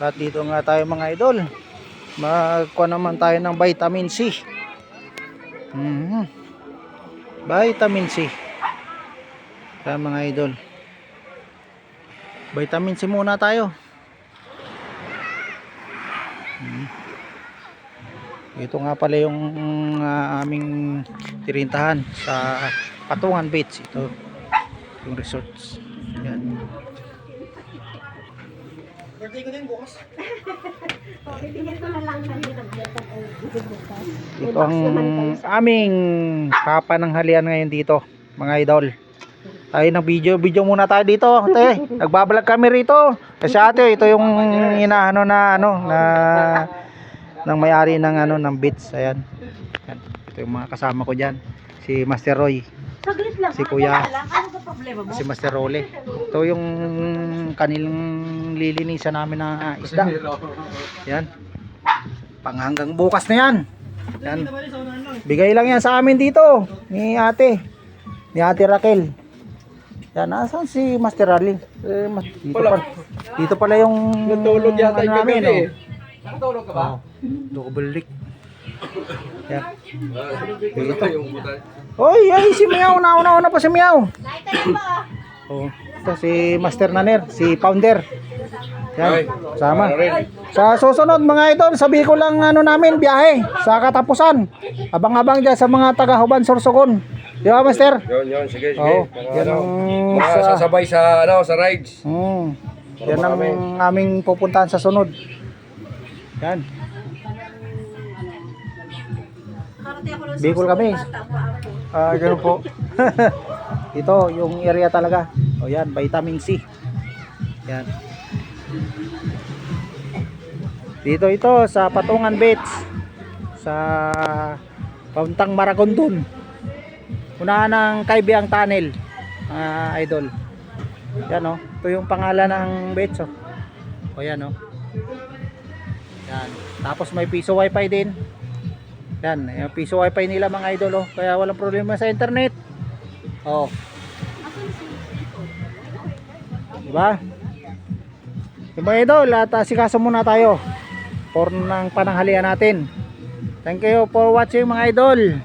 At dito nga tayo mga idol, magkuha naman tayo ng vitamin C. Vitamin C. Kaya mga idol, vitamin C muna tayo. Ito nga pala yung aming tirintahan sa Patungan Beach. Ito yung resorts. Yan. Birthday ko din bukas. Ito ang aming papananghalian ngayon dito mga idol. Tayo ng video muna tayo dito, ate. Nagbablog kami rito. Kasi ate, ito yung inaano na ng may-ari ng ng beach. Ayan. Ayan. Ito yung mga kasama ko diyan. Si Master Roy. Si Kuya. Si Master Role. Ito yung kanilang lilinisan namin na isda. Yan. Panghanggang bukas na yan. Yan. Bigay lang yan sa amin dito ni ate. Ni Ate Raquel. Yan, nasan si Master Rally? Dito pala yung natulog yata yung namin, kagabi. oh. Nakatulog ka ba? Double lick. Yan. Dito yung butan. Oy, si Miao, nauna pa si Miao. Oh, ito si Master Naner, si Founder. Yan, sama. Sa susunod mga idol, sabi ko lang namin biyahe sa katapusan. Abang-abang diyan sa mga taga Huban Sorsogon. Di ba, Master? Yun, sige. Oo. Yan ang Sasabay sa sa rides. Yan ang aming pupuntahan sa sunod. Yan. Bicol kami. Ganun po. Ito yung area talaga. O yan, vitamin C. Yan. Dito ito sa Patungan Beach. Sa Pauntang Maragondon. Unahan ng Kaibiang Tunnel. Idol. Yan oh. Ito yung pangalan ng beach oh. O yan oh. Yan. Tapos may piso wifi din. Yan, yung piso wifi nila mga idol oh. Kaya walang problema sa internet. Oh. Diba? Yung mga idol, at asikaso muna tayo for ng pananghalian natin. Thank you for watching mga idol.